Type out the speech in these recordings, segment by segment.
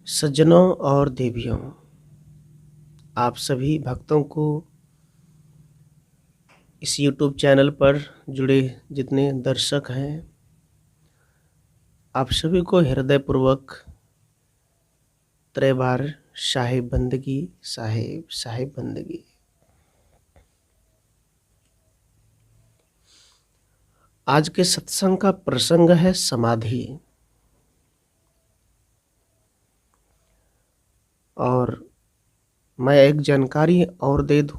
सज्जनों और देवियों, आप सभी भक्तों को इस YouTube चैनल पर जुड़े जितने दर्शक हैं, आप सभी को हृदयपूर्वक त्रैबार साहिब बंदगी साहिब साहिब बंदगी। आज के सत्संग का प्रसंग है समाधि। और मैं एक जानकारी और दे दूं,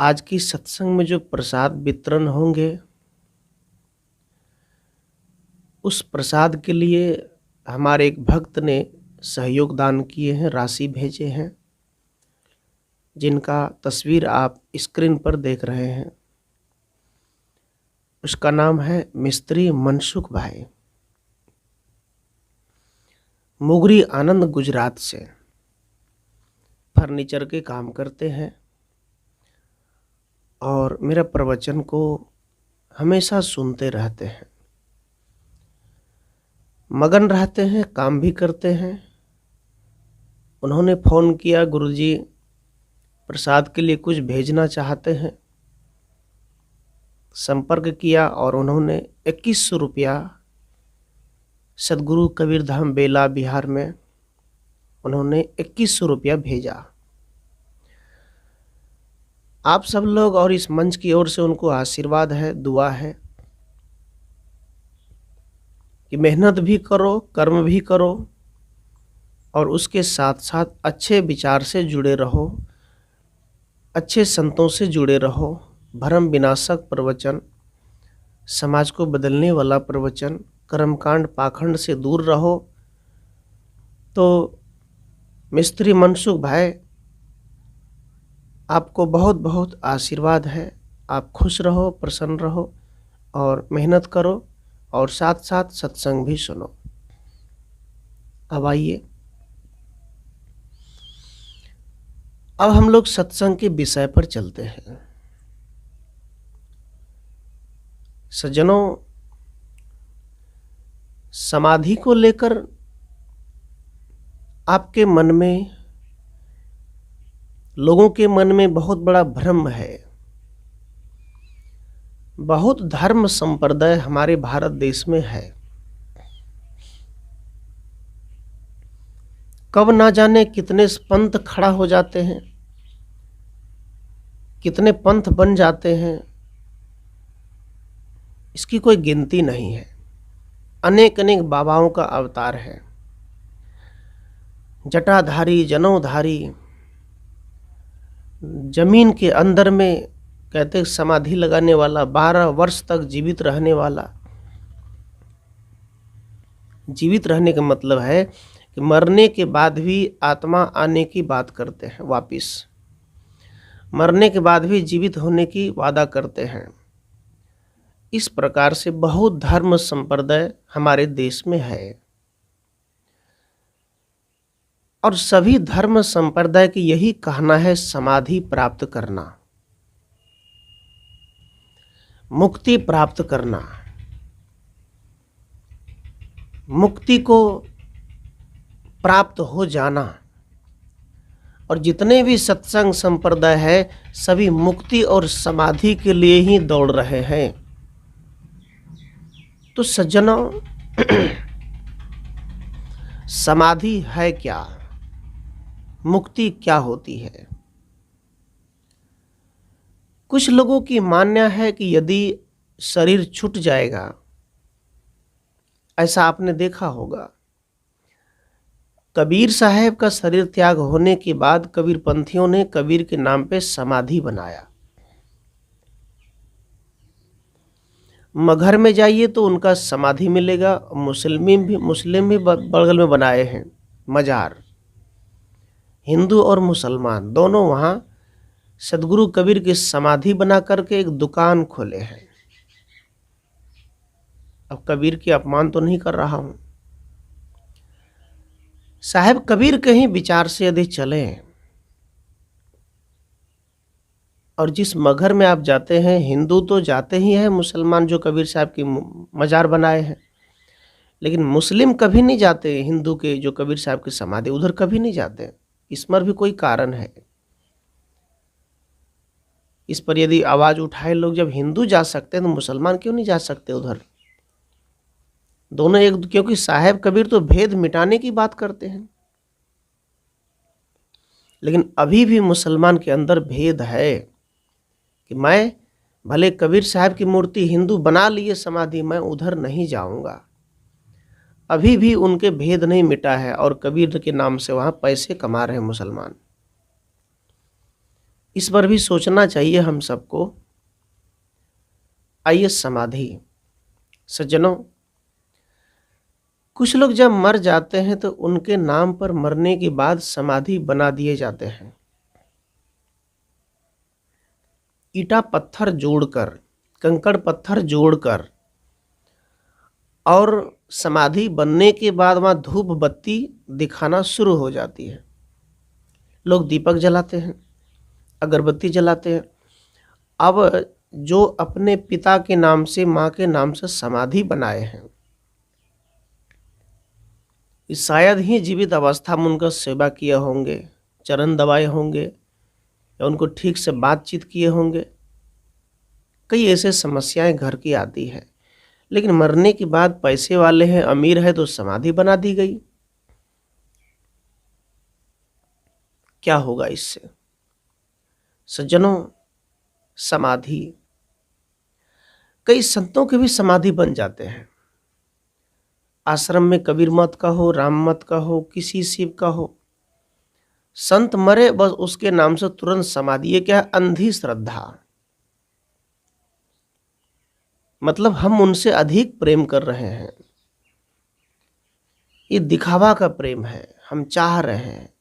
आज की सत्संग में जो प्रसाद वितरण होंगे उस प्रसाद के लिए हमारे एक भक्त ने सहयोग दान किए हैं, राशि भेजे हैं, जिनका तस्वीर आप स्क्रीन पर देख रहे हैं। उसका नाम है मिस्त्री मनसुख भाई, मुगरी आनंद, गुजरात से फर्नीचर के काम करते हैं और मेरा प्रवचन को हमेशा सुनते रहते हैं, मगन रहते हैं, काम भी करते हैं। उन्होंने फ़ोन किया, गुरुजी प्रसाद के लिए कुछ भेजना चाहते हैं। संपर्क किया और उन्होंने 2100 रुपया सदगुरु कबीर धाम बेला बिहार में उन्होंने 2100 रुपया भेजा। आप सब लोग और इस मंच की ओर से उनको आशीर्वाद है, दुआ है कि मेहनत भी करो, कर्म भी करो और उसके साथ साथ अच्छे विचार से जुड़े रहो, अच्छे संतों से जुड़े रहो। भरम विनाशक प्रवचन, समाज को बदलने वाला प्रवचन, कर्मकांड पाखंड से दूर रहो। तो मिस्त्री मनसुख भाई, आपको बहुत बहुत आशीर्वाद है। आप खुश रहो, प्रसन्न रहो और मेहनत करो और साथ साथ सत्संग भी सुनो। अब आइए, अब हम लोग सत्संग के विषय पर चलते हैं। सज्जनों, समाधि को लेकर आपके मन में, लोगों के मन में बहुत बड़ा भ्रम है। बहुत धर्म संप्रदाय हमारे भारत देश में है, कब ना जाने कितने पंथ खड़ा हो जाते हैं, कितने पंथ बन जाते हैं, इसकी कोई गिनती नहीं है। अनेक अनेक बाबाओं का अवतार है। जटाधारी, जनोधारी, जमीन के अंदर में कहते समाधि लगाने वाला, 12 वर्ष तक जीवित रहने वाला। जीवित रहने का मतलब है कि मरने के बाद भी आत्मा आने की बात करते हैं, वापिस मरने के बाद भी जीवित होने की वादा करते हैं। इस प्रकार से बहुत धर्म संप्रदाय हमारे देश में है और सभी धर्म संप्रदाय की यही कहना है, समाधि प्राप्त करना, मुक्ति प्राप्त करना, मुक्ति को प्राप्त हो जाना। और जितने भी सत्संग संप्रदाय है सभी मुक्ति और समाधि के लिए ही दौड़ रहे हैं। तो सज्जनों, समाधि है क्या? मुक्ति क्या होती है? कुछ लोगों की मान्य है कि यदि शरीर छूट जाएगा, ऐसा आपने देखा होगा, कबीर साहब का शरीर त्याग होने के बाद कबीर पंथियों ने कबीर के नाम पे समाधि बनाया। मगहर में जाइए तो उनका समाधि मिलेगा। मुस्लिम भी बगल में बनाए हैं मजार। हिंदू और मुसलमान दोनों वहाँ सदगुरु कबीर की समाधि बना करके एक दुकान खोले हैं। अब कबीर की अपमान तो नहीं कर रहा हूँ, साहब कबीर के ही विचार से यदि चले और जिस मगहर में आप जाते हैं, हिंदू तो जाते ही हैं, मुसलमान जो कबीर साहब की मजार बनाए हैं, लेकिन मुस्लिम कभी नहीं जाते, हिंदू के जो कबीर साहब की समाधि उधर कभी नहीं जाते। इस पर भी कोई कारण है। इस पर यदि आवाज उठाए लोग, जब हिंदू जा सकते हैं तो मुसलमान क्यों नहीं जा सकते उधर? दोनों एक, क्योंकि साहेब कबीर तो भेद मिटाने की बात करते हैं। लेकिन अभी भी मुसलमान के अंदर भेद है कि मैं भले कबीर साहब की मूर्ति हिंदू बना लिए समाधि, मैं उधर नहीं जाऊंगा। अभी भी उनके भेद नहीं मिटा है और कबीर के नाम से वहां पैसे कमा रहे हैं मुसलमान। इस पर भी सोचना चाहिए हम सबको। आइए समाधि। सज्जनों, कुछ लोग जब मर जाते हैं तो उनके नाम पर मरने के बाद समाधि बना दिए जाते हैं। ईटा पत्थर जोड़कर, कंकड़ पत्थर जोड़कर, और समाधि बनने के बाद वहां धूप बत्ती दिखाना शुरू हो जाती है। लोग दीपक जलाते हैं, अगरबत्ती जलाते हैं। अब जो अपने पिता के नाम से, माँ के नाम से समाधि बनाए हैं, शायद ही जीवित अवस्था में उनका सेवा किए होंगे, चरण दबाए होंगे, या उनको ठीक से बातचीत किए होंगे। कई ऐसे समस्याएं घर की आती है। लेकिन मरने के बाद पैसे वाले हैं, अमीर है, तो समाधि बना दी गई। क्या होगा इससे? सज्जनों, समाधि, कई संतों के भी समाधि बन जाते हैं। आश्रम में कबीर मत का हो, राम मत का हो, किसी शिव का हो, संत मरे बस उसके नाम से तुरंत समाधि। ये क्या है? अंधी श्रद्धा। मतलब हम उनसे अधिक प्रेम कर रहे हैं। ये दिखावा का प्रेम है। हम चाह रहे हैं,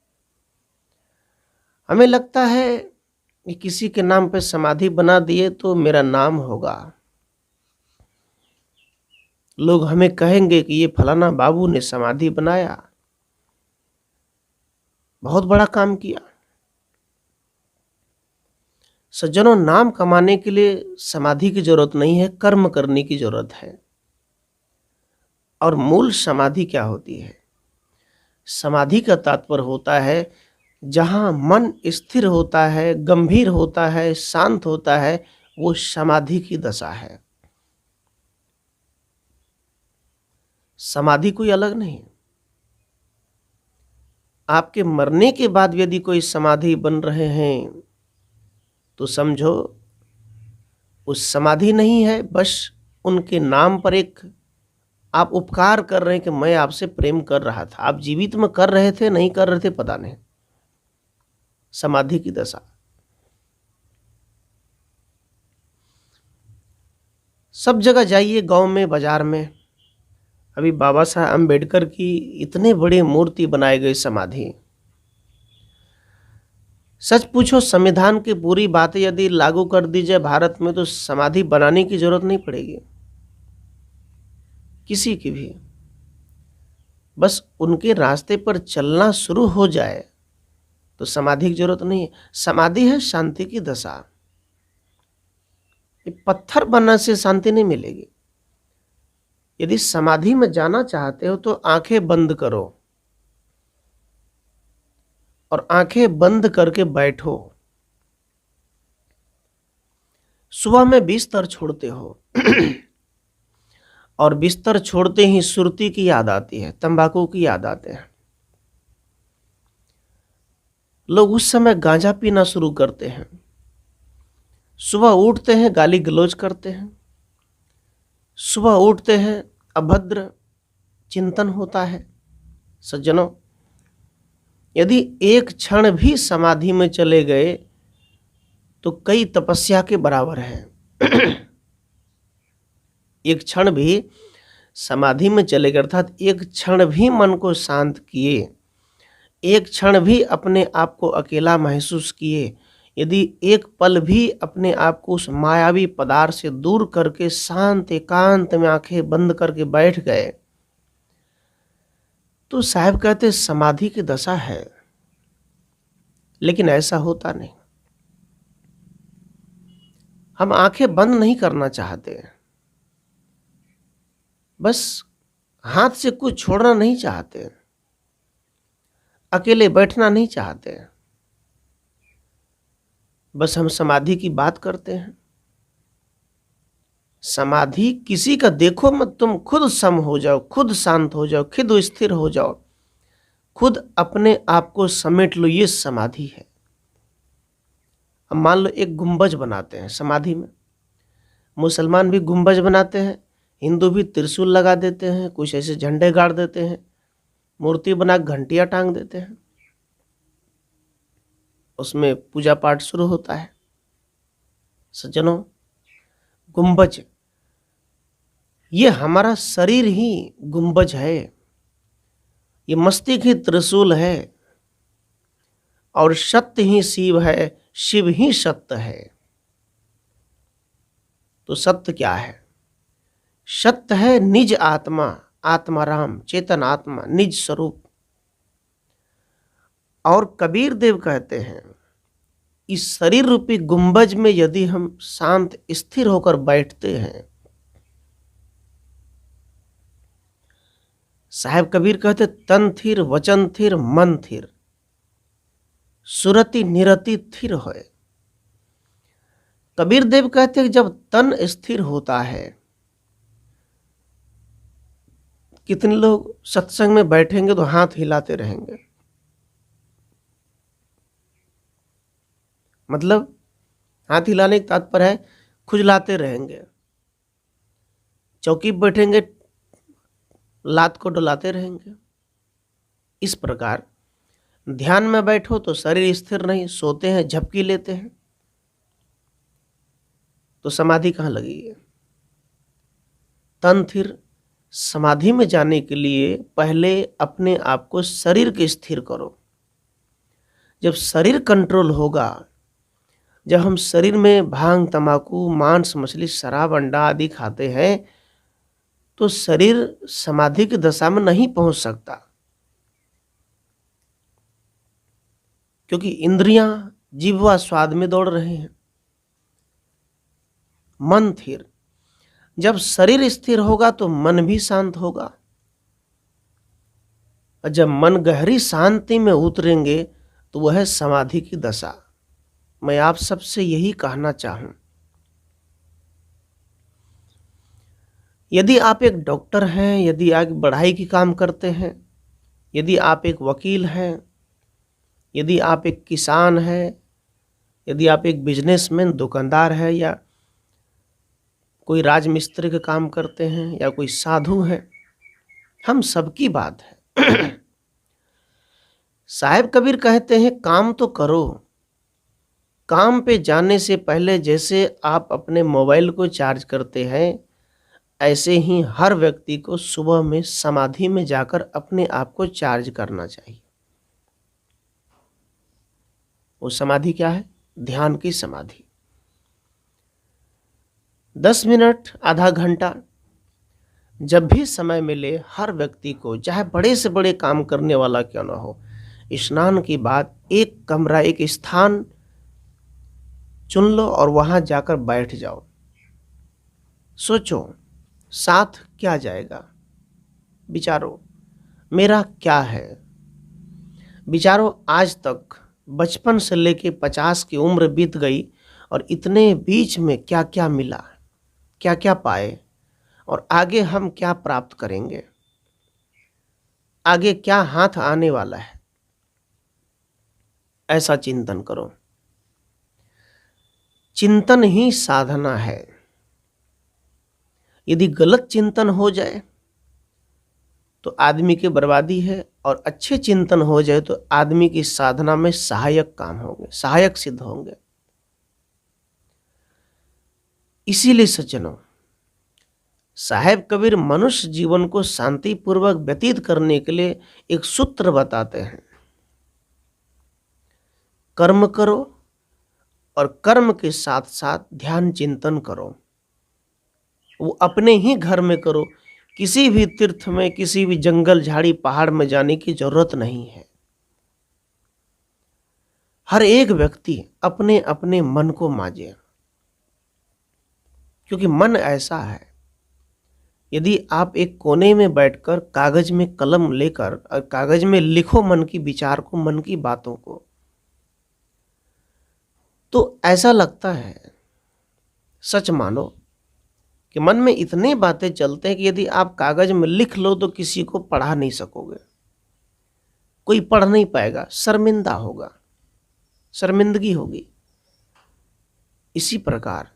हमें लगता है कि किसी के नाम पे समाधि बना दिए तो मेरा नाम होगा, लोग हमें कहेंगे कि ये फलाना बाबू ने समाधि बनाया, बहुत बड़ा काम किया। सज्जनों, नाम कमाने के लिए समाधि की जरूरत नहीं है, कर्म करने की जरूरत है। और मूल समाधि क्या होती है? समाधि का तात्पर्य होता है जहां मन स्थिर होता है, गंभीर होता है, शांत होता है, वो समाधि की दशा है। समाधि कोई अलग नहीं। आपके मरने के बाद यदि कोई समाधि बन रहे हैं तो समझो उस समाधि नहीं है, बस उनके नाम पर एक आप उपकार कर रहे हैं कि मैं आपसे प्रेम कर रहा था। आप जीवित में कर रहे थे, नहीं कर रहे थे, पता नहीं। समाधि की दशा। सब जगह जाइए, गांव में, बाजार में, अभी बाबा साहब अम्बेडकर की इतने बड़े मूर्ति बनाए गए समाधि। सच पूछो, संविधान की पूरी बातें यदि लागू कर दी जाए भारत में तो समाधि बनाने की जरूरत नहीं पड़ेगी किसी की भी। बस उनके रास्ते पर चलना शुरू हो जाए तो समाधि की जरूरत नहीं है। समाधि है शांति की दशा। ये पत्थर बनने से शांति नहीं मिलेगी। यदि समाधि में जाना चाहते हो तो आंखें बंद करो और आंखें बंद करके बैठो। सुबह में बिस्तर छोड़ते हो और बिस्तर छोड़ते ही सुरती की याद आती है, तंबाकू की याद आते हैं। लोग उस समय गांजा पीना शुरू करते हैं। सुबह उठते हैं, गाली गलौज करते हैं। सुबह उठते हैं, अभद्र चिंतन होता है। सज्जनों, यदि एक क्षण भी समाधि में चले गए तो कई तपस्या के बराबर है। एक क्षण भी समाधि में चले गए, अर्थात एक क्षण भी मन को शांत किए, एक क्षण भी अपने आप को अकेला महसूस किए, यदि एक पल भी अपने आप को उस मायावी पदार्थ से दूर करके शांत एकांत में आंखें बंद करके बैठ गए, तो साहब कहते समाधि की दशा है। लेकिन ऐसा होता नहीं। हम आंखें बंद नहीं करना चाहते, बस हाथ से कुछ छोड़ना नहीं चाहते, अकेले बैठना नहीं चाहते, बस हम समाधि की बात करते हैं। समाधि किसी का देखो मत, तुम खुद सम हो जाओ, खुद शांत हो जाओ, खुद स्थिर हो जाओ, खुद अपने आप को समेट लो, ये समाधि है। अब मान लो एक गुंबज बनाते हैं समाधि में, मुसलमान भी गुंबज बनाते हैं, हिंदू भी त्रिशूल लगा देते हैं, कुछ ऐसे झंडे गाड़ देते हैं, मूर्ति बना घंटियां टांग देते हैं, उसमें पूजा पाठ शुरू होता है। सज्जनों, गुंबज, ये हमारा शरीर ही गुंबज है, ये मस्तिष्क ही त्रिशूल है, और सत्य ही शिव है, शिव ही सत्य है। तो सत्य क्या है? सत्य है निज आत्मा, आत्माराम, चेतन आत्मा, निज स्वरूप। और कबीर देव कहते हैं, इस शरीर रूपी गुंबज में यदि हम शांत स्थिर होकर बैठते हैं, साहब कबीर कहते तन थिर, वचन थिर, मन थिर, सुरति निरति थिर होए। कबीर देव कहते हैं जब तन स्थिर होता है, कितने लोग सत्संग में बैठेंगे तो हाथ हिलाते रहेंगे, मतलब हाथ हिलाने का तात्पर्य है खुजलाते रहेंगे, चौकी पर बैठेंगे लात को डुलाते रहेंगे। इस प्रकार ध्यान में बैठो तो शरीर स्थिर नहीं, सोते हैं, झपकी लेते हैं, तो समाधि कहाँ लगी है? तन थिर। समाधि में जाने के लिए पहले अपने आप को शरीर के स्थिर करो। जब शरीर कंट्रोल होगा, जब हम शरीर में भांग, तंबाकू, मांस, मछली, शराब, अंडा आदि खाते हैं, तो शरीर समाधि की दशा में नहीं पहुंच सकता, क्योंकि इंद्रियां जिह्वा स्वाद में दौड़ रहे हैं। मन थिर। जब शरीर स्थिर होगा तो मन भी शांत होगा, और जब मन गहरी शांति में उतरेंगे तो वह है समाधि की दशा। मैं आप सबसे यही कहना चाहूं, यदि आप एक डॉक्टर हैं, यदि आप पढ़ाई की काम करते हैं, यदि आप एक वकील हैं, यदि आप एक किसान हैं, यदि आप एक बिजनेसमैन, दुकानदार है, या कोई राजमिस्त्री का काम करते हैं, या कोई साधु है, हम सबकी बात है। साहब कबीर कहते हैं काम तो करो। काम पे जाने से पहले जैसे आप अपने मोबाइल को चार्ज करते हैं, ऐसे ही हर व्यक्ति को सुबह में समाधि में जाकर अपने आप को चार्ज करना चाहिए। वो समाधि क्या है? ध्यान की समाधि। 10 मिनट, आधा घंटा, जब भी समय मिले हर व्यक्ति को, चाहे बड़े से बड़े काम करने वाला क्यों ना हो, स्नान के बाद एक कमरा, एक स्थान चुन लो और वहां जाकर बैठ जाओ। सोचो साथ क्या जाएगा, विचारो मेरा क्या है, विचारो आज तक बचपन से लेके 50 की उम्र बीत गई और इतने बीच में क्या क्या मिला, क्या क्या पाए, और आगे हम क्या प्राप्त करेंगे, आगे क्या हाथ आने वाला है, ऐसा चिंतन करो। चिंतन ही साधना है। यदि गलत चिंतन हो जाए तो आदमी की बर्बादी है, और अच्छे चिंतन हो जाए तो आदमी की साधना में सहायक काम होंगे, सहायक सिद्ध होंगे। इसीलिए सज्जनों, साहेब कबीर मनुष्य जीवन को शांतिपूर्वक व्यतीत करने के लिए एक सूत्र बताते हैं, कर्म करो और कर्म के साथ साथ ध्यान चिंतन करो। वो अपने ही घर में करो, किसी भी तीर्थ में, किसी भी जंगल, झाड़ी, पहाड़ में जाने की जरूरत नहीं है। हर एक व्यक्ति अपने अपने मन को मांजे, क्योंकि मन ऐसा है, यदि आप एक कोने में बैठकर कागज में कलम लेकर और कागज में लिखो मन की विचार को, मन की बातों को, तो ऐसा लगता है, सच मानो, कि मन में इतनी बातें चलते हैं कि यदि आप कागज में लिख लो तो किसी को पढ़ा नहीं सकोगे, कोई पढ़ नहीं पाएगा, शर्मिंदा होगा, शर्मिंदगी होगी। इसी प्रकार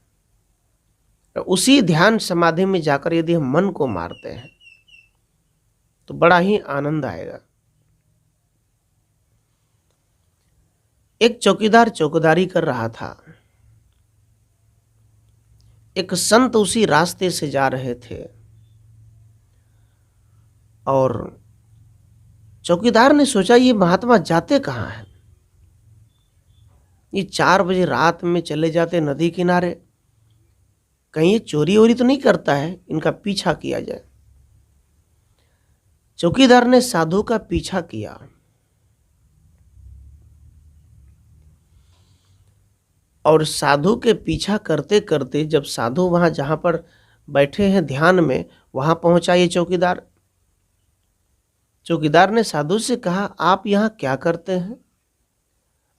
उसी ध्यान समाधि में जाकर यदि हम मन को मारते हैं तो बड़ा ही आनंद आएगा। एक चौकीदार चौकीदारी कर रहा था। एक संत उसी रास्ते से जा रहे थे और चौकीदार ने सोचा ये महात्मा जाते कहाँ हैं, ये 4 बजे रात में चले जाते नदी किनारे, कहीं ये चोरी वोरी तो नहीं करता है, इनका पीछा किया जाए। चौकीदार ने साधु का पीछा किया और साधु के पीछा करते करते जब साधु वहां जहां पर बैठे हैं ध्यान में, वहां पहुंचा ये चौकीदार। चौकीदार ने साधु से कहा, आप यहाँ क्या करते हैं?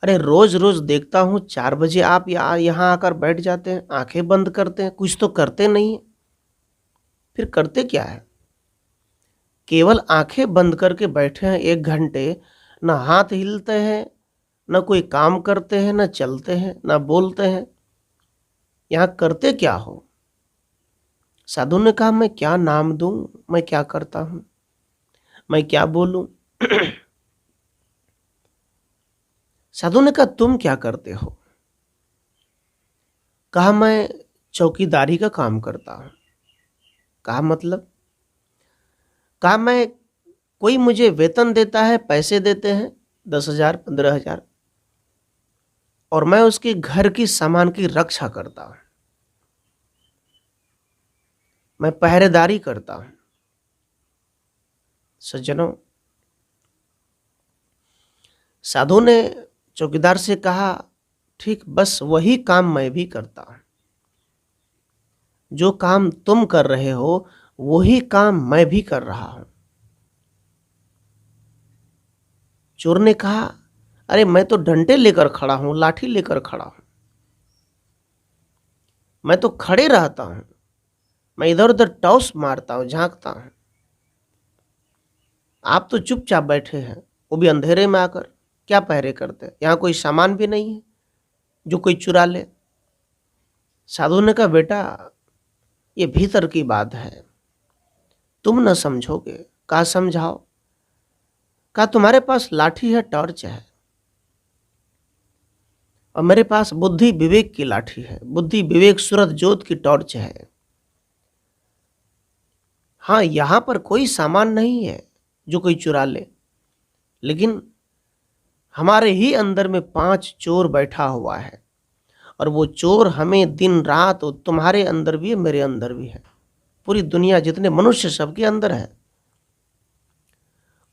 अरे रोज रोज देखता हूं 4 बजे आप यहाँ आकर बैठ जाते हैं, आंखें बंद करते हैं, कुछ तो करते नहीं है। फिर करते क्या है? केवल आंखें बंद करके बैठे हैं 1 घंटे, न हाथ हिलते हैं, न कोई काम करते हैं, न चलते हैं, न बोलते हैं, यहाँ करते क्या हो? साधु ने कहा, मैं क्या नाम दूं, मैं क्या करता हूं, मैं क्या बोलूं? साधु ने कहा, तुम क्या करते हो? कहा, मैं चौकीदारी का काम करता हूं। कहा, मतलब? कहा, मैं कोई मुझे वेतन देता है, पैसे देते हैं 10,000 15,000, और मैं उसके घर की सामान की रक्षा करता हूं, मैं पहरेदारी करता हूं। सज्जनों, साधु ने चौकीदार से कहा, ठीक बस वही काम मैं भी करता हूं, जो काम तुम कर रहे हो वही काम मैं भी कर रहा हूं। चोर ने कहा, अरे मैं तो डंडे लेकर खड़ा हूं, लाठी लेकर खड़ा हूं, मैं तो खड़े रहता हूं, मैं इधर उधर टॉस मारता हूं, झांकता हूं। आप तो चुपचाप बैठे हैं, वो भी अंधेरे में आकर, क्या पहरे करते हैं? यहाँ कोई सामान भी नहीं है जो कोई चुरा ले। साधु ने कहा, बेटा ये भीतर की बात है, तुम न समझोगे। कहा, समझाओ। कहा, तुम्हारे पास लाठी है, टॉर्च है, और मेरे पास बुद्धि विवेक की लाठी है, बुद्धि विवेक सूरत ज्योत की टॉर्च है। हाँ, यहां पर कोई सामान नहीं है जो कोई चुरा ले, लेकिन हमारे ही अंदर में 5 चोर बैठा हुआ है, और वो चोर हमें दिन रात, तुम्हारे अंदर भी है, मेरे अंदर भी है, पूरी दुनिया जितने मनुष्य सबके अंदर है,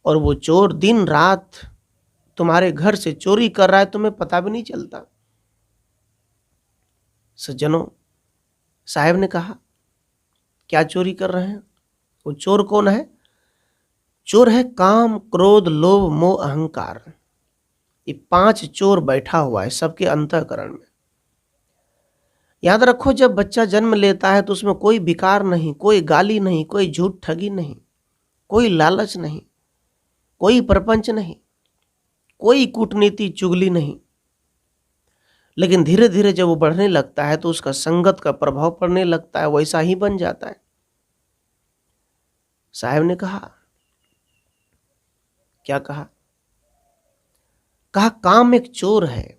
और वो चोर दिन रात तुम्हारे घर से चोरी कर रहा है, तुम्हें पता भी नहीं चलता। सज्जनों, साहब ने कहा, क्या चोरी कर रहे हैं? वो चोर कौन है? चोर है काम, क्रोध, लोभ, मोह, अहंकार। ये 5 चोर बैठा हुआ है सबके अंतःकरण में। याद रखो, जब बच्चा जन्म लेता है तो उसमें कोई विकार नहीं, कोई गाली नहीं, कोई झूठ ठगी नहीं, कोई लालच नहीं, कोई प्रपंच नहीं, कोई कूटनीति चुगली नहीं। लेकिन धीरे धीरे जब वो बढ़ने लगता है तो उसका संगत का प्रभाव पड़ने लगता है, वैसा ही बन जाता है। साहब ने कहा, क्या कहा? कहा, काम एक चोर है,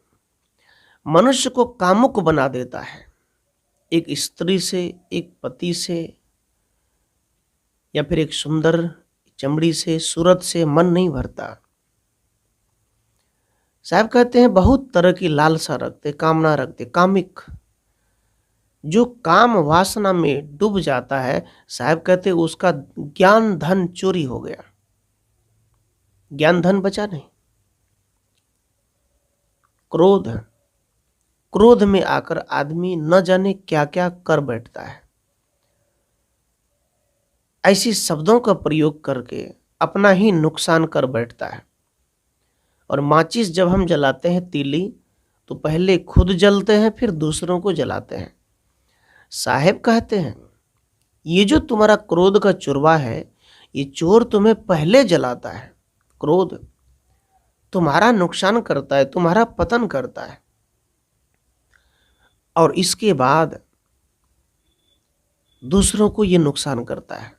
मनुष्य को कामुक बना देता है। एक स्त्री से, एक पति से, या फिर एक सुंदर चमड़ी से, सूरत से मन नहीं भरता। साहब कहते हैं, बहुत तरह की लालसा रखते, कामना रखते, कामिक। जो काम वासना में डूब जाता है, साहब कहते हैं उसका ज्ञान धन चोरी हो गया, ज्ञान धन बचा नहीं। क्रोध, क्रोध में आकर आदमी न जाने क्या क्या कर बैठता है। ऐसी शब्दों का प्रयोग करके अपना ही नुकसान कर बैठता है। और माचिस जब हम जलाते हैं तीली, तो पहले खुद जलते हैं फिर दूसरों को जलाते हैं। साहेब कहते हैं ये जो तुम्हारा क्रोध का चुरवा है, ये चोर तुम्हें पहले जलाता है। क्रोध तुम्हारा नुकसान करता है, तुम्हारा पतन करता है, और इसके बाद दूसरों को ये नुकसान करता है।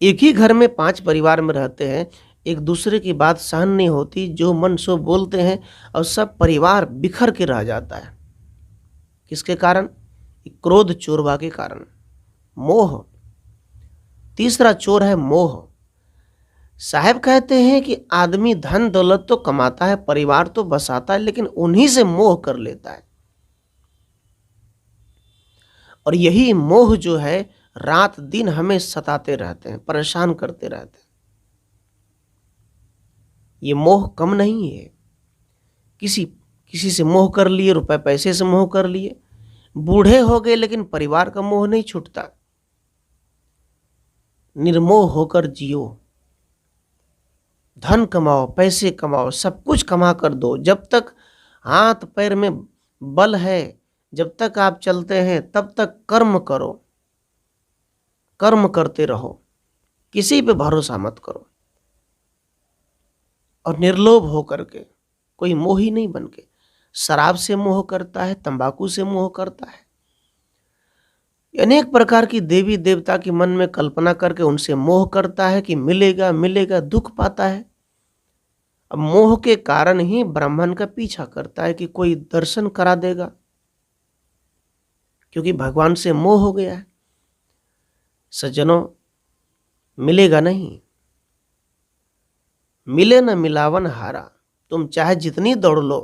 एक ही घर में 5 परिवार में रहते हैं, एक दूसरे की बात सहन नहीं होती, जो मन सो बोलते हैं, और सब परिवार बिखर के रह जाता है। किसके कारण? क्रोध चोरवा के कारण। मोह, तीसरा चोर है मोह। साहब कहते हैं कि आदमी धन दौलत तो कमाता है, परिवार तो बसाता है, लेकिन उन्हीं से मोह कर लेता है। और यही मोह जो है रात दिन हमें सताते रहते हैं, परेशान करते रहते हैं। ये मोह कम नहीं है। किसी से मोह कर लिए, रुपए पैसे से मोह कर लिए, बूढ़े हो गए लेकिन परिवार का मोह नहीं छूटता। निर्मोह होकर जियो, धन कमाओ, पैसे कमाओ, सब कुछ कमा कर दो। जब तक हाथ पैर में बल है, जब तक आप चलते हैं, तब तक कर्म करो, कर्म करते रहो, किसी पे भरोसा मत करो। और निर्लोभ होकर के, कोई मोही नहीं बन के। शराब से मोह करता है, तंबाकू से मोह करता है, अनेक प्रकार की देवी देवता की मन में कल्पना करके उनसे मोह करता है कि मिलेगा मिलेगा, दुख पाता है। अब मोह के कारण ही ब्राह्मण का पीछा करता है कि कोई दर्शन करा देगा, क्योंकि भगवान से मोह हो गया है। सज्जनों, मिलेगा नहीं, मिले न मिलावन हारा। तुम चाहे जितनी दौड़ लो,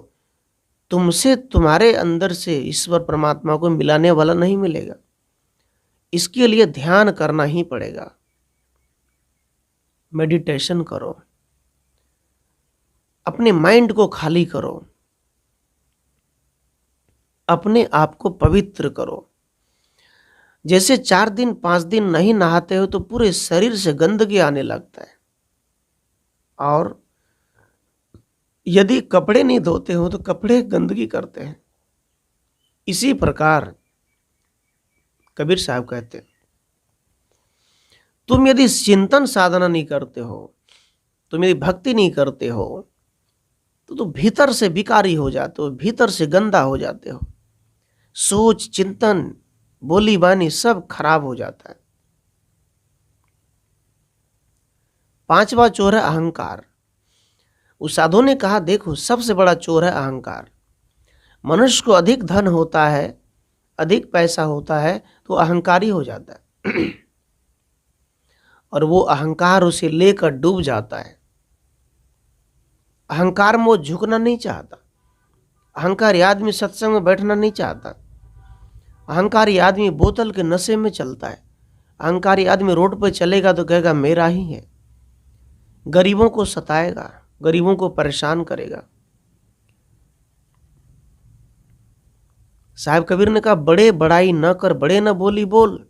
तुमसे तुम्हारे अंदर से ईश्वर परमात्मा को मिलाने वाला नहीं मिलेगा। इसके लिए ध्यान करना ही पड़ेगा। मेडिटेशन करो, अपने माइंड को खाली करो, अपने आप को पवित्र करो। जैसे 4 दिन 5 दिन नहीं नहाते हो तो पूरे शरीर से गंदगी आने लगता है, और यदि कपड़े नहीं धोते हो तो कपड़े गंदगी करते हैं। इसी प्रकार कबीर साहब कहते हैं, तुम यदि चिंतन साधना नहीं करते हो, तुम यदि भक्ति नहीं करते हो, तो तुम भीतर से विकारी हो जाते हो, भीतर से गंदा हो जाते हो। सोच, चिंतन, बोली बानी सब खराब हो जाता है। 5वां चोर है अहंकार। उस साधु ने कहा, देखो सबसे बड़ा चोर है अहंकार। मनुष्य को अधिक धन होता है, अधिक पैसा होता है तो अहंकारी हो जाता है, और वो अहंकार उसे लेकर डूब जाता है। अहंकार में वो झुकना नहीं चाहता। अहंकारी आदमी सत्संग में बैठना नहीं चाहता। अहंकारी आदमी बोतल के नशे में चलता है। अहंकारी आदमी रोड पर चलेगा तो कहेगा मेरा ही है। गरीबों को सताएगा, गरीबों को परेशान करेगा। साहब कबीर ने कहा, बड़े बड़ाई न कर, बड़े न बोली बोल।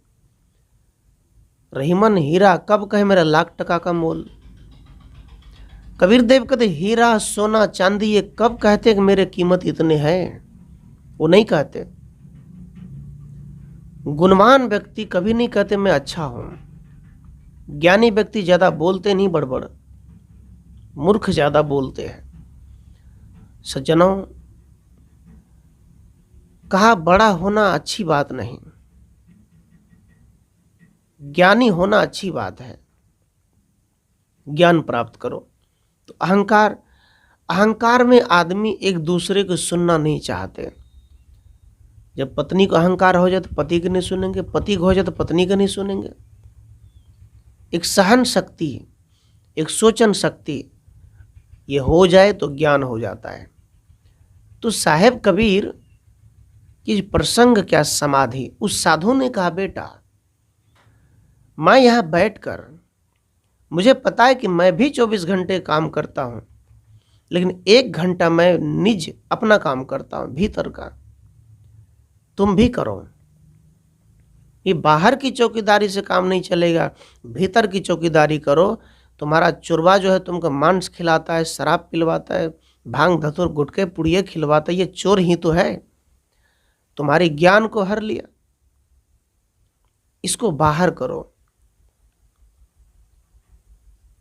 रहीमन हीरा कब कहे मेरा लाख टका का मोल। कबीर देव कहते, हीरा सोना चांदी ये कब कहते कि मेरे कीमत इतने हैं। वो नहीं कहते। गुणवान व्यक्ति कभी नहीं कहते मैं अच्छा हूं। ज्ञानी व्यक्ति ज्यादा बोलते नहीं, बड़बड़। मूर्ख ज्यादा बोलते हैं। सज्जनों, कहा बड़ा होना अच्छी बात नहीं, ज्ञानी होना अच्छी बात है। ज्ञान प्राप्त करो। तो अहंकार में आदमी एक दूसरे को सुनना नहीं चाहते। जब पत्नी को अहंकार हो जाए तो पति को नहीं सुनेंगे, पति को हो जाए तो पत्नी को नहीं सुनेंगे। एक सहन शक्ति, एक सोचन शक्ति ये हो जाए तो ज्ञान हो जाता है। तो साहेब कबीर की प्रसंग क्या समाधि। उस साधु ने कहा, बेटा मैं यहां बैठकर, मुझे पता है कि मैं भी 24 घंटे काम करता हूं, लेकिन 1 घंटा मैं निज अपना काम करता हूं, भीतर का। तुम भी करो। ये बाहर की चौकीदारी से काम नहीं चलेगा, भीतर की चौकीदारी करो। तुम्हारा चोरवा जो है तुमको मांस खिलाता है, शराब पिलवाता है, भांग धतूर गुटखे पुड़िये खिलवाता है, ये चोर ही तो है, तुम्हारे ज्ञान को हर लिया। इसको बाहर करो।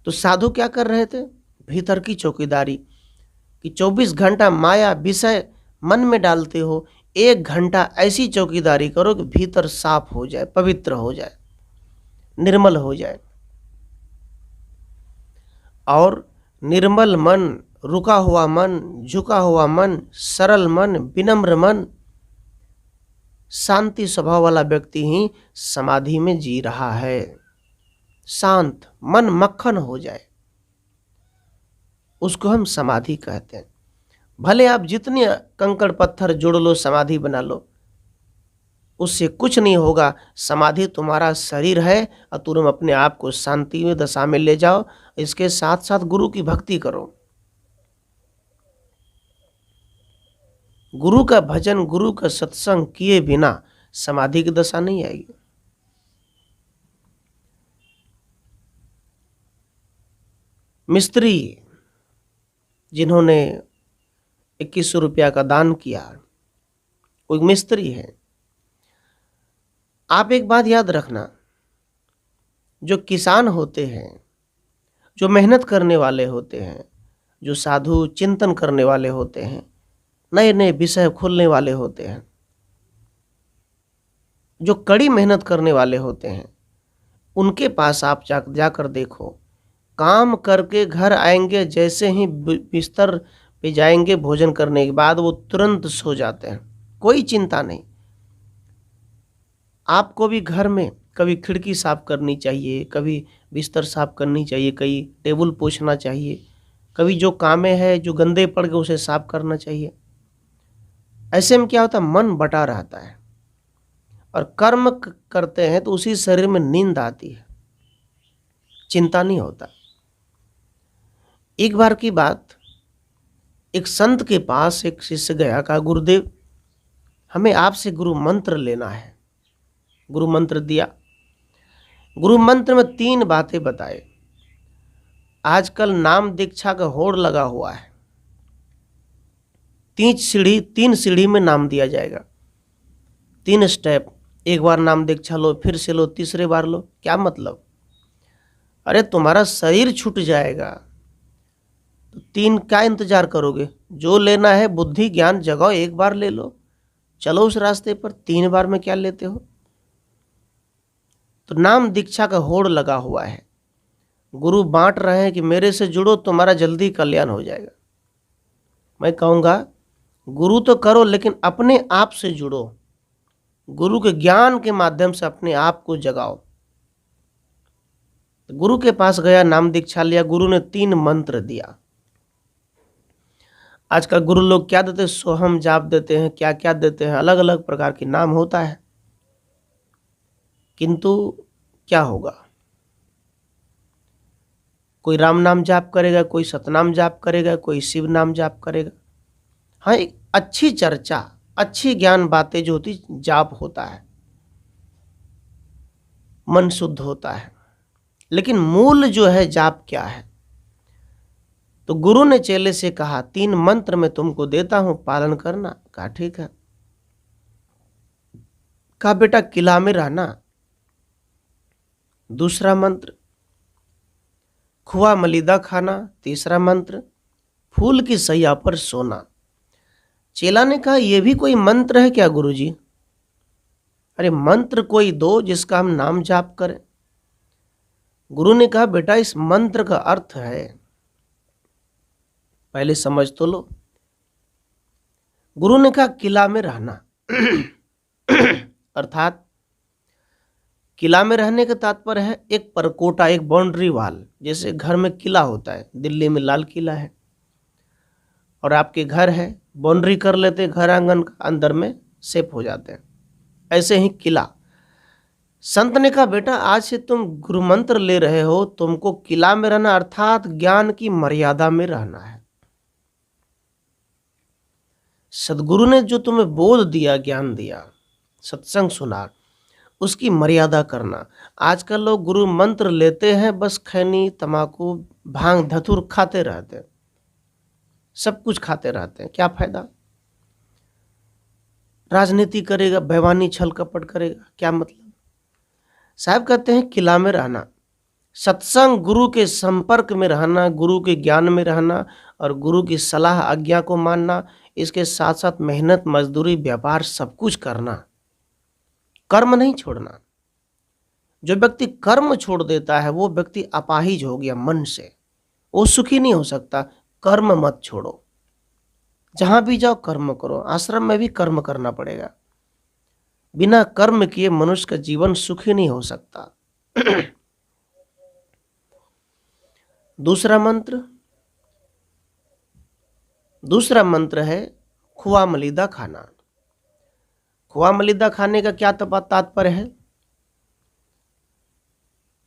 तो साधु क्या कर रहे थे? भीतर की चौकीदारी, कि 24 घंटा माया विषय मन में डालते हो, 1 घंटा ऐसी चौकीदारी करो कि भीतर साफ हो जाए, पवित्र हो जाए, निर्मल हो जाए। और निर्मल मन, रुका हुआ मन, झुका हुआ मन, सरल मन, विनम्र मन, शांति स्वभाव वाला व्यक्ति ही समाधि में जी रहा है। शांत मन मक्खन हो जाए, उसको हम समाधि कहते हैं। भले आप जितने कंकड़ पत्थर जोड़ लो, समाधि बना लो, उससे कुछ नहीं होगा। समाधि तुम्हारा शरीर है और तुम अपने आप को शांति में दशा में ले जाओ। इसके साथ साथ गुरु की भक्ति करो। गुरु का भजन, गुरु का सत्संग किए बिना समाधि की दशा नहीं आएगी। मिस्त्री जिन्होंने 2100 रुपया का दान किया, कोई मिस्त्री है। आप एक बात याद रखना, जो किसान होते हैं, जो मेहनत करने वाले होते हैं, जो साधु चिंतन करने वाले होते हैं, नए नए विषय खोलने वाले होते हैं, जो कड़ी मेहनत करने वाले होते हैं, उनके पास आप जाकर देखो, काम करके घर आएंगे, जैसे ही बिस्तर पे जाएंगे भोजन करने के बाद वो तुरंत सो जाते हैं, कोई चिंता नहीं। आपको भी घर में कभी खिड़की साफ करनी चाहिए, कभी बिस्तर साफ करनी चाहिए, कभी टेबल पोंछना चाहिए, कभी जो कामें है जो गंदे पड़ गए उसे साफ करना चाहिए। ऐसे में क्या होता है, मन बटा रहता है और कर्म करते हैं तो उसी शरीर में नींद आती है, चिंता नहीं होता। एक बार की बात, एक संत के पास एक शिष्य गया, कहा गुरुदेव हमें आपसे गुरु मंत्र लेना है। गुरु मंत्र दिया। गुरु मंत्र में 3 बातें बताए। आजकल नाम दीक्षा का होड़ लगा हुआ है, 3 सीढ़ी में नाम दिया जाएगा, 3 स्टेप। एक बार नाम दीक्षा लो, फिर से लो, तीसरे बार लो। क्या मतलब? अरे तुम्हारा शरीर छूट जाएगा तो 3 का इंतजार करोगे? जो लेना है बुद्धि ज्ञान जगाओ, एक बार ले लो, चलो उस रास्ते पर। 3 बार में क्या लेते हो? तो नाम दीक्षा का होड़ लगा हुआ है। गुरु बांट रहे हैं कि मेरे से जुड़ो, तुम्हारा जल्दी कल्याण हो जाएगा। मैं कहूँगा गुरु तो करो, लेकिन अपने आप से जुड़ो, गुरु के ज्ञान के माध्यम से अपने आप को जगाओ। तो गुरु के पास गया, नाम दीक्षा लिया, गुरु ने 3 मंत्र दिया। आजकल गुरु लोग क्या देते हैं? सोहम जाप देते हैं, क्या क्या देते हैं, अलग अलग प्रकार के नाम होता है। किंतु क्या होगा? कोई राम नाम जाप करेगा, कोई सतनाम जाप करेगा, कोई शिव नाम जाप करेगा। हाँ, एक अच्छी चर्चा, अच्छी ज्ञान बातें जो होती, जाप होता है, मन शुद्ध होता है। लेकिन मूल जो है जाप क्या है? तो गुरु ने चेले से कहा 3 मंत्र मैं तुमको देता हूं, पालन करना। कहा ठीक है। कहा बेटा किला में रहना। दूसरा मंत्र खुआ मलिदा खाना। तीसरा मंत्र फूल की सैया पर सोना। चेला ने कहा यह भी कोई मंत्र है क्या गुरुजी? अरे मंत्र कोई दो जिसका हम नाम जाप करें। गुरु ने कहा बेटा इस मंत्र का अर्थ है, पहले समझ तो लो। गुरु ने कहा किला में रहना अर्थात किला में रहने का तात्पर्य है एक परकोटा, एक बाउंड्री वाल। जैसे घर में किला होता है, दिल्ली में लाल किला है, और आपके घर है, बाउंड्री कर लेते घर आंगन का, अंदर में सेफ हो जाते हैं। ऐसे ही किला। संत ने कहा बेटा आज से तुम गुरु मंत्र ले रहे हो, तुमको किला में रहना अर्थात ज्ञान की मर्यादा में रहना है। सदगुरु ने जो तुम्हें बोध दिया, ज्ञान दिया, सत्संग सुना, उसकी मर्यादा करना। आजकल लोग गुरु मंत्र लेते हैं, बस खैनी, तम्बाकू, भांग, धतूर खाते रहते हैं, सब कुछ खाते रहते हैं, क्या फायदा? राजनीति करेगा, बेईमानी, छल कपट करेगा, क्या मतलब? साहब कहते हैं किला में रहना, सत्संग, गुरु के संपर्क में रहना, गुरु के ज्ञान में रहना और गुरु की सलाह आज्ञा को मानना, इसके साथ साथ मेहनत, मजदूरी, व्यापार सब कुछ करना, कर्म नहीं छोड़ना। जो व्यक्ति कर्म छोड़ देता है वो व्यक्ति अपाहिज हो गया मन से, वो सुखी नहीं हो सकता। कर्म मत छोड़ो, जहां भी जाओ कर्म करो। आश्रम में भी कर्म करना पड़ेगा, बिना कर्म किए मनुष्य का जीवन सुखी नहीं हो सकता। दूसरा मंत्र है खुआ मलिदा खाना। खुआ मलिदा खाने का क्या तात्पर्य है?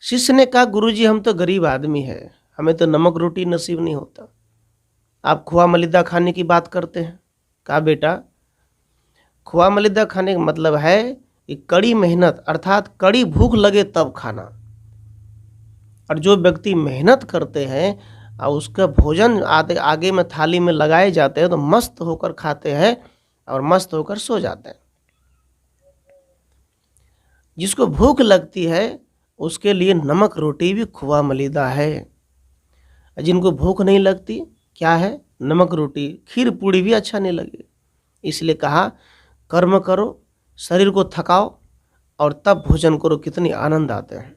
शिष्य ने कहा, गुरुजी हम तो गरीब आदमी हैं, हमें तो नमक रोटी नसीब नहीं होता, आप खुआ मलिदा खाने की बात करते हैं। कहा बेटा, खुआ मलिदा खाने का मतलब है कि कड़ी मेहनत अर्थात कड़ी भूख लगे तब खाना। और जो व्यक्ति मेहनत करते हैं और उसका भोजन आगे में थाली में लगाए जाते हैं तो मस्त होकर खाते हैं और मस्त होकर सो जाते हैं। जिसको भूख लगती है उसके लिए नमक रोटी भी खुआ मलिदा है। जिनको भूख नहीं लगती, क्या है? नमक रोटी, खीर पूड़ी भी अच्छा नहीं लगे। इसलिए कहा कर्म करो, शरीर को थकाओ और तब भोजन करो, कितनी आनंद आते हैं।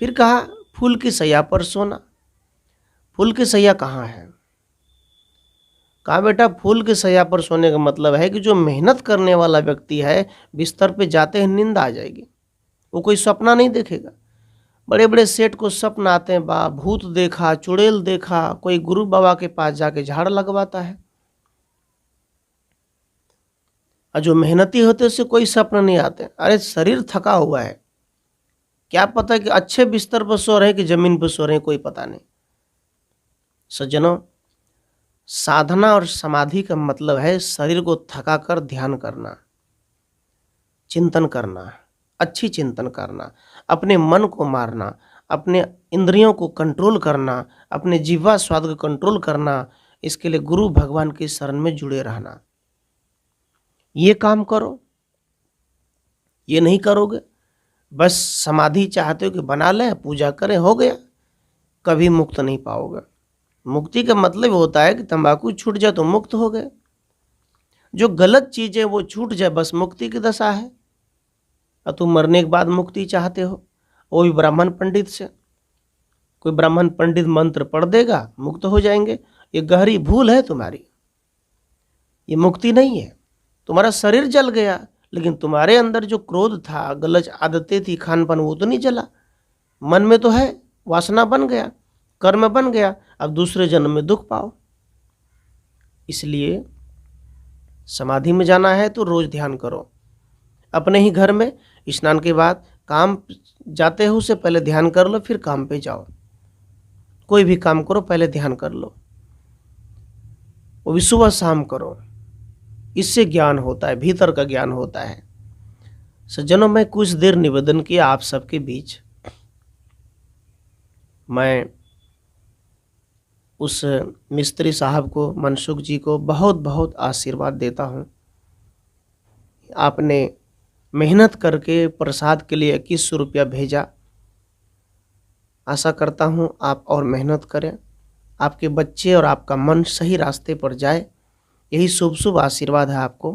फिर कहा फूल की सैया पर सोना। फूल की सैया कहाँ है? कहा बेटा, फूल की सैया पर सोने का मतलब है कि जो मेहनत करने वाला व्यक्ति है, बिस्तर पे जाते ही नींद आ जाएगी, वो कोई सपना नहीं देखेगा। बड़े बड़े सेठ को सपना आते हैं, बा भूत देखा, चुड़ैल देखा, कोई गुरु बाबा के पास जाके झाड़ लगवाता है। और जो मेहनती होते हैं उससे कोई सपना नहीं आते। अरे शरीर थका हुआ है, क्या पता कि अच्छे बिस्तर पर सो रहे हैं कि जमीन पर सो रहे हैं, कोई पता नहीं। सज्जनों, साधना और समाधि का मतलब है शरीर को थका कर ध्यान करना, चिंतन करना, अच्छी चिंतन करना, अपने मन को मारना, अपने इंद्रियों को कंट्रोल करना, अपने जिह्वा स्वाद को कंट्रोल करना। इसके लिए गुरु भगवान की शरण में जुड़े रहना। ये काम करो, ये नहीं करोगे, बस समाधि चाहते हो कि बना लें, पूजा करें, हो गया, कभी मुक्त नहीं पाओगे। मुक्ति का मतलब होता है कि तंबाकू छूट जाए तो मुक्त हो गए, जो गलत चीजें वो छूट जाए, बस मुक्ति की दशा है। और तुम मरने के बाद मुक्ति चाहते हो, वो भी ब्राह्मण पंडित से। कोई ब्राह्मण पंडित मंत्र पढ़ देगा, मुक्त हो जाएंगे। ये गहरी भूल है तुम्हारी, ये मुक्ति नहीं है। तुम्हारा शरीर जल गया, लेकिन तुम्हारे अंदर जो क्रोध था, गलत आदतें थी, खान पान, वो तो नहीं जला। मन में तो है, वासना बन गया, कर्म बन गया, अब दूसरे जन्म में दुख पाओ। इसलिए समाधि में जाना है तो रोज ध्यान करो। अपने ही घर में स्नान के बाद काम जाते हो उससे पहले ध्यान कर लो, फिर काम पे जाओ। कोई भी काम करो पहले ध्यान कर लो, वो भी सुबह शाम करो। इससे ज्ञान होता है, भीतर का ज्ञान होता है। सज्जनों, मैं कुछ देर निवेदन किया आप सबके बीच। मैं उस मिस्त्री साहब को, मनसुख जी को बहुत बहुत आशीर्वाद देता हूँ। आपने मेहनत करके प्रसाद के लिए 2100 रुपया भेजा। आशा करता हूँ आप और मेहनत करें, आपके बच्चे और आपका मन सही रास्ते पर जाए, यही शुभ शुभ आशीर्वाद है आपको।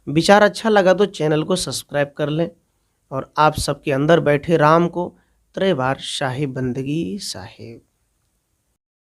विचार अच्छा लगा तो चैनल को सब्सक्राइब कर लें और आप सबके अंदर बैठे राम को 3 बार साहिब बंदगी साहिब।